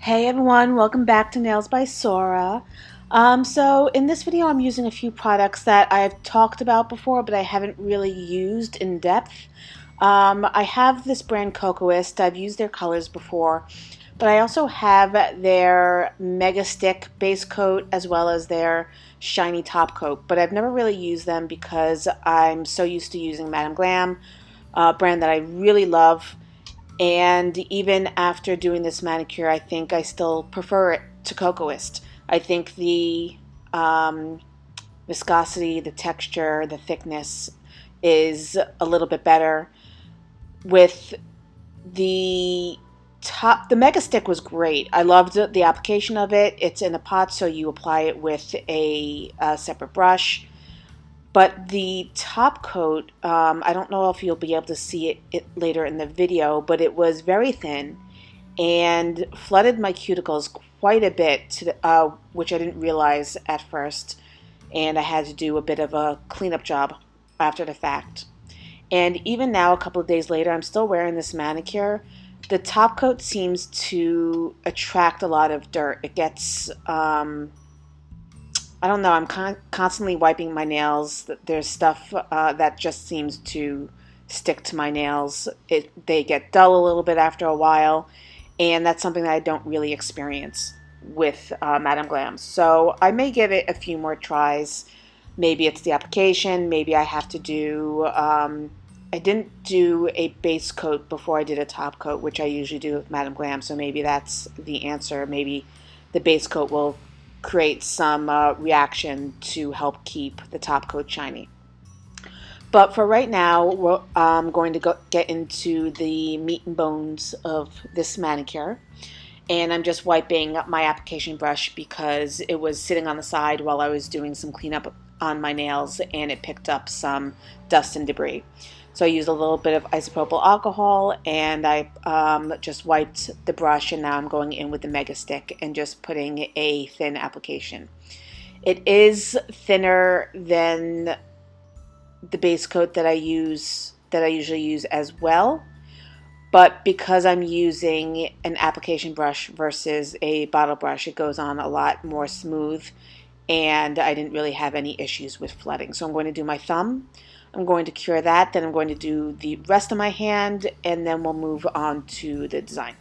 Hey everyone, welcome back to Nails by Sora. So in this video I'm using a few products that I've talked about before but I haven't really used in depth. I have this brand Kokoist. I've used their colors before, but I also have their Mega Stick base coat as well as their shiny top coat, but I've never really used them because I'm so used to using Madam Glam, a brand that I really love. And even after doing this manicure, I think I still prefer it to Kokoist. I think the viscosity, the texture, the thickness is a little bit better. With the top, the Mega Stick was great. I loved the application of it. It's in a pot, so you apply it with a separate brush. But the top coat, I don't know if you'll be able to see it later in the video, but it was very thin and flooded my cuticles quite a bit, which I didn't realize at first. And I had to do a bit of a cleanup job after the fact. And even now, a couple of days later, I'm still wearing this manicure. The top coat seems to attract a lot of dirt. It gets I don't know, I'm constantly wiping my nails. There's stuff that just seems to stick to my nails. They get dull a little bit after a while, and that's something that I don't really experience with Madam Glam. So I may give it a few more tries. Maybe it's the application, maybe I have to do, I didn't do a base coat before I did a top coat, which I usually do with Madam Glam, so maybe that's the answer. Maybe the base coat will create some reaction to help keep the top coat shiny. But for right now, I'm going to get into the meat and bones of this manicure. And I'm just wiping my application brush because it was sitting on the side while I was doing some cleanup on my nails and it picked up some dust and debris. So I used a little bit of isopropyl alcohol and I just wiped the brush, and now I'm going in with the Mega Stick and just putting a thin application. It is thinner than the base coat that I usually use as well, but because I'm using an application brush versus a bottle brush, it goes on a lot more smooth and I didn't really have any issues with flooding. So I'm going to do my thumb. I'm going to cure that, then I'm going to do the rest of my hand, and then we'll move on to the design.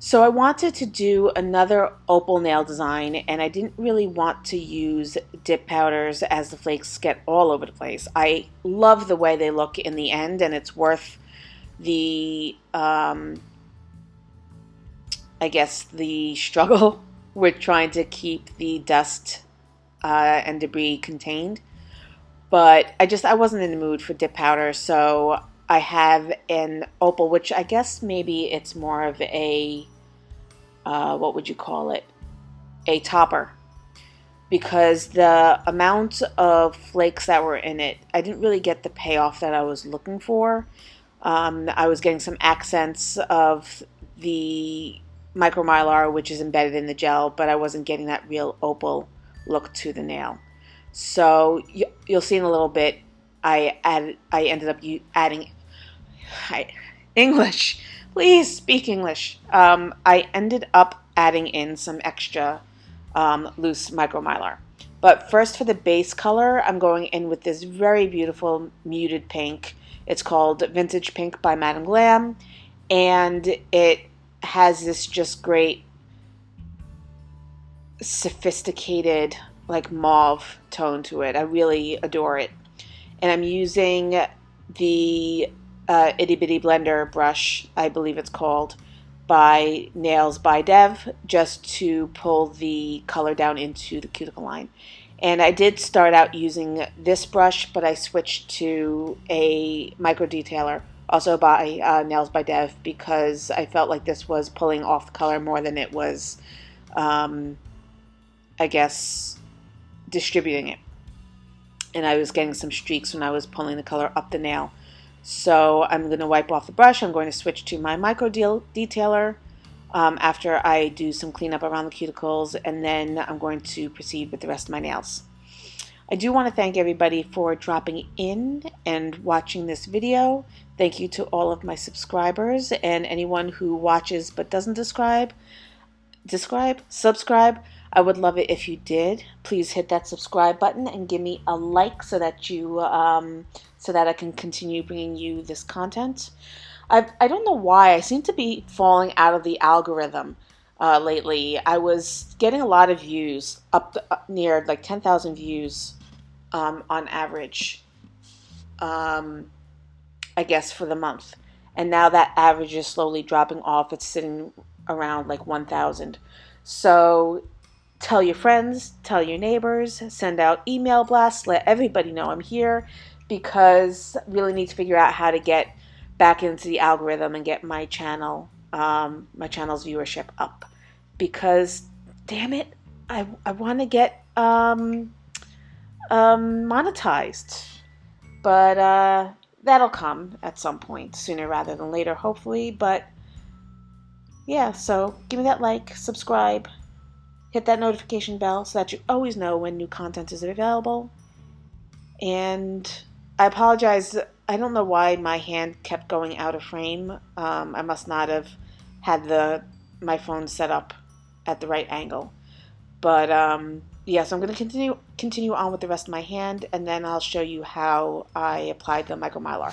So I wanted to do another opal nail design, and I didn't really want to use dip powders as the flakes get all over the place. I love the way they look in the end, and it's worth the, I guess, the struggle with trying to keep the dust and debris contained. But I wasn't in the mood for dip powder, so I have an opal, which I guess maybe it's more of a what would you call it? A topper. Because the amount of flakes that were in it, I didn't really get the payoff that I was looking for. I was getting some accents of the micro Mylar, which is embedded in the gel, but I wasn't getting that real opal look to the nail. So you'll see in a little bit, I ended up adding English. Please speak English. I ended up adding in some extra loose micro Mylar. But first for the base color, I'm going in with this very beautiful muted pink. It's called Vintage Pink by Madame Glam, and it has this just great sophisticated like mauve tone to it. I really adore it. And I'm using the Itty Bitty Blender brush, I believe it's called, by Nailz by Dev, just to pull the color down into the cuticle line. And I did start out using this brush, but I switched to a micro detailer, also by Nailz by Dev, because I felt like this was pulling off the color more than it was, I guess, distributing it. And I was getting some streaks when I was pulling the color up the nail. So I'm going to wipe off the brush. I'm going to switch to my micro detailer after I do some cleanup around the cuticles, and then I'm going to proceed with the rest of my nails. I do want to thank everybody for dropping in and watching this video. Thank you to all of my subscribers and anyone who watches but doesn't subscribe. I would love it if you did. Please hit that subscribe button and give me a like so that you so that I can continue bringing you this content. I don't know why I seem to be falling out of the algorithm lately. I was getting a lot of views, up near like 10,000 views on average, I guess, for the month. And now that average is slowly dropping off. It's sitting around like 1,000. So tell your friends, tell your neighbors, send out email blasts, let everybody know I'm here, because I really need to figure out how to get back into the algorithm and get my channel, my channel's viewership up. Because, damn it, I want to get monetized. But that'll come at some point, sooner rather than later, hopefully. But yeah, so give me that like, subscribe, hit that notification bell so that you always know when new content is available. And I apologize. I don't know why my hand kept going out of frame. I must not have had my phone set up at the right angle. But yeah, so I'm going to continue on with the rest of my hand, and then I'll show you how I applied the micro Mylar.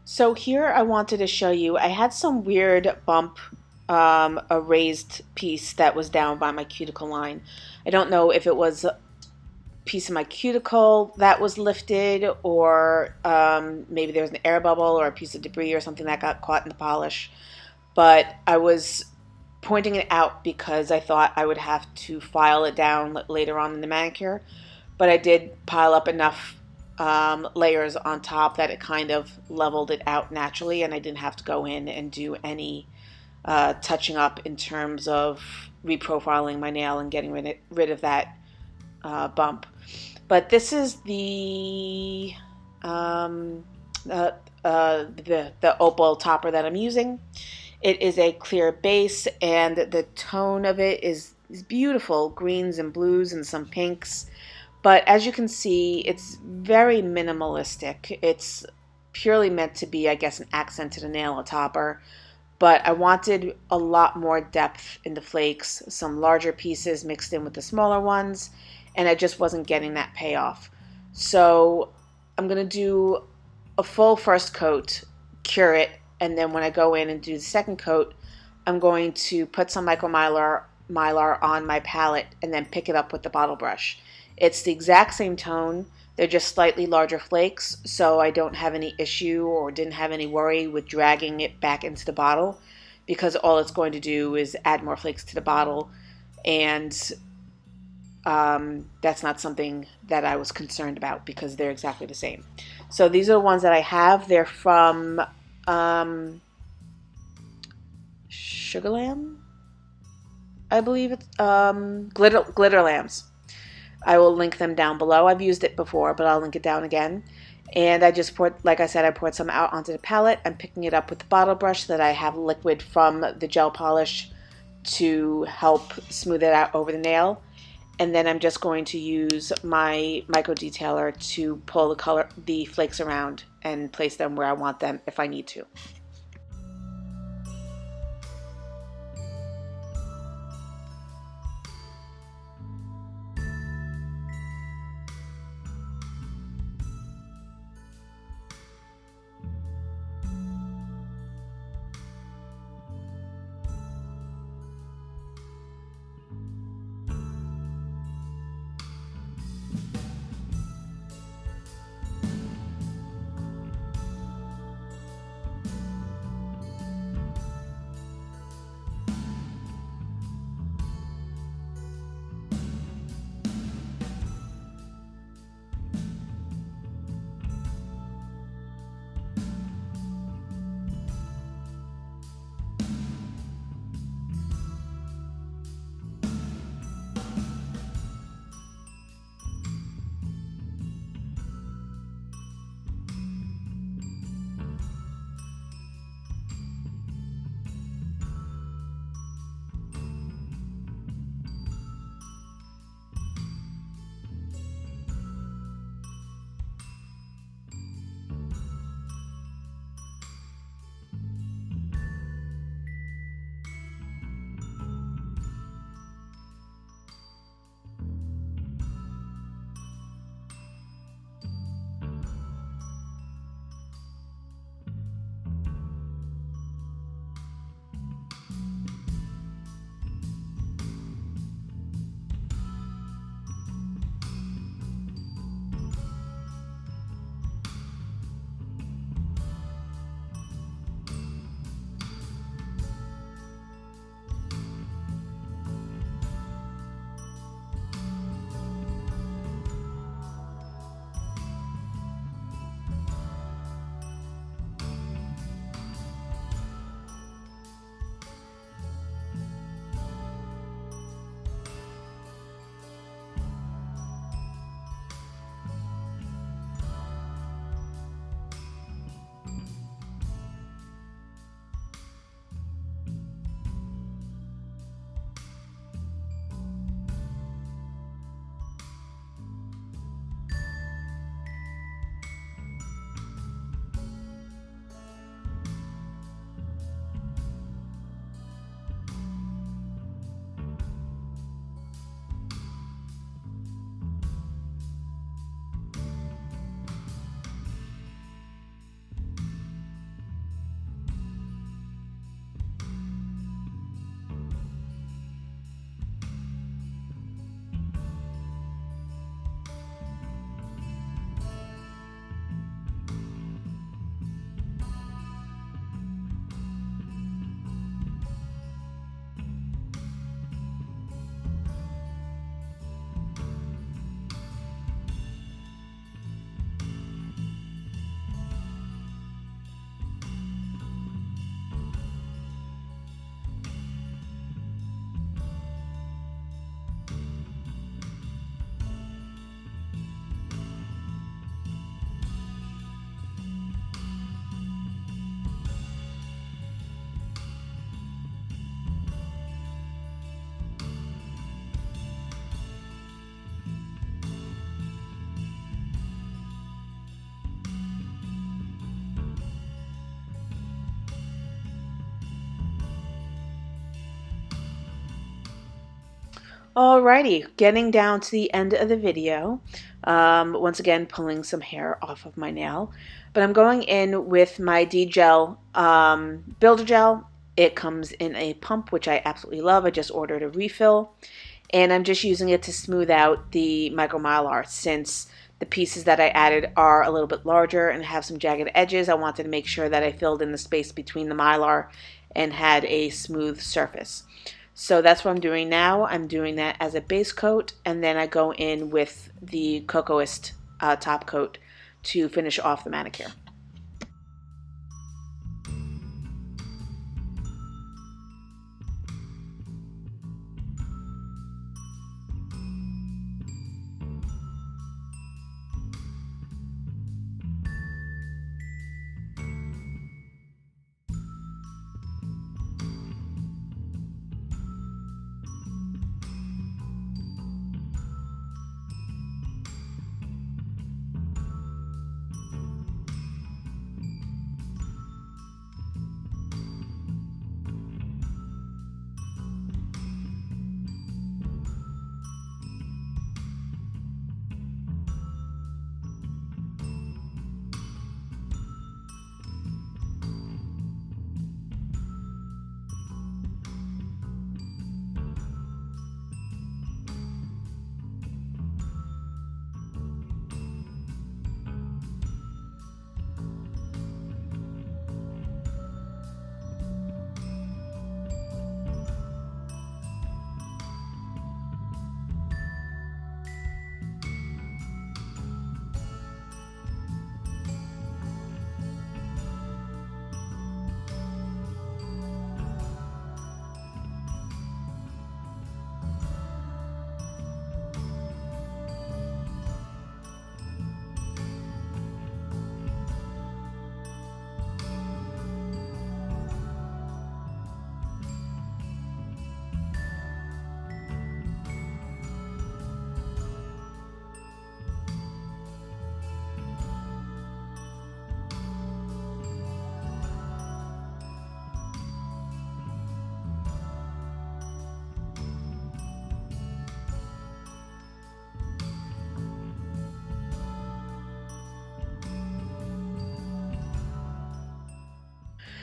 So here I wanted to show you, I had some weird bump, a raised piece that was down by my cuticle line. I don't know if it was a piece of my cuticle that was lifted, or maybe there was an air bubble or a piece of debris or something that got caught in the polish. But I was pointing it out because I thought I would have to file it down later on in the manicure, but I did pile up enough layers on top that it kind of leveled it out naturally, and I didn't have to go in and do any touching up in terms of reprofiling my nail and getting rid of that bump. But this is the Opal topper that I'm using. It is a clear base, and the tone of it is beautiful, greens and blues and some pinks. But as you can see, it's very minimalistic. It's purely meant to be, I guess, an accent to the nail, a topper. But I wanted a lot more depth in the flakes, some larger pieces mixed in with the smaller ones, and I just wasn't getting that payoff. So I'm going to do a full first coat, cure it, and then when I go in and do the second coat, I'm going to put some Mylar on my palette and then pick it up with the bottle brush. It's the exact same tone. They're just slightly larger flakes, so I don't have any issue or didn't have any worry with dragging it back into the bottle, because all it's going to do is add more flakes to the bottle, and that's not something that I was concerned about because they're exactly the same. So these are the ones that I have. They're from Sugar Lamb, I believe it's Glitter Lambs. I will link them down below. I've used it before, but I'll link it down again. And I just poured, like I said, I poured some out onto the palette. I'm picking it up with the bottle brush that I have liquid from the gel polish to help smooth it out over the nail. And then I'm just going to use my micro detailer to pull the flakes around and place them where I want them if I need to. Alrighty, getting down to the end of the video. Once again, pulling some hair off of my nail. But I'm going in with my DGel Builder Gel. It comes in a pump, which I absolutely love. I just ordered a refill. And I'm just using it to smooth out the micro Mylar since the pieces that I added are a little bit larger and have some jagged edges. I wanted to make sure that I filled in the space between the Mylar and had a smooth surface. So that's what I'm doing now. I'm doing that as a base coat, and then I go in with the Kokoist top coat to finish off the manicure.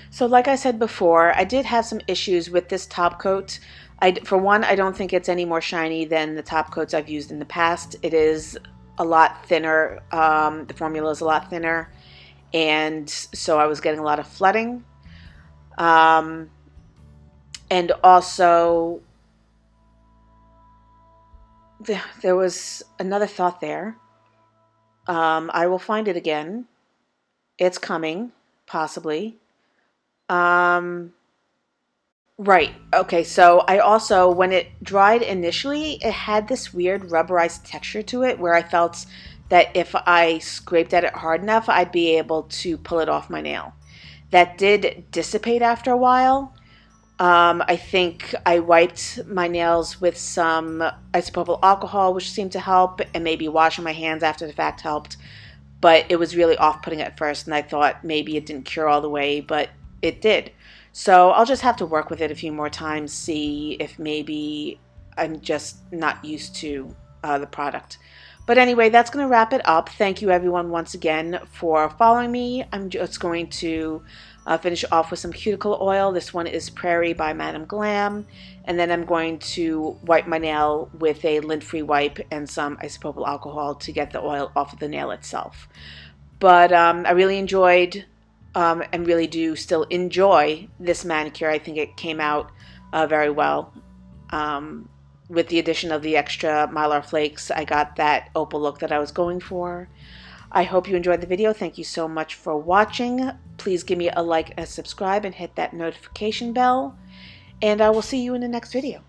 So like I said before, I did have some issues with this top coat. For one, I don't think it's any more shiny than the top coats I've used in the past. It is a lot thinner. The formula is a lot thinner. And so I was getting a lot of flooding. And also, there was another thought there. I will find it again. It's coming, possibly. Right. Okay. So I also, when it dried initially, it had this weird rubberized texture to it where I felt that if I scraped at it hard enough, I'd be able to pull it off my nail. That did dissipate after a while. I think I wiped my nails with some isopropyl alcohol, which seemed to help, and maybe washing my hands after the fact helped. But it was really off-putting at first, and I thought maybe it didn't cure all the way, but it did. So I'll just have to work with it a few more times, see if maybe I'm just not used to the product. But anyway, that's going to wrap it up. Thank you everyone once again for following me. I'm just going to finish off with some cuticle oil. This one is Prairie by Madam Glam. And then I'm going to wipe my nail with a lint-free wipe and some isopropyl alcohol to get the oil off of the nail itself. But I really enjoyed and really do still enjoy this manicure. I think it came out very well. With the addition of the extra Mylar flakes, I got that opal look that I was going for. I hope you enjoyed the video. Thank you so much for watching. Please give me a like and a subscribe and hit that notification bell. And I will see you in the next video.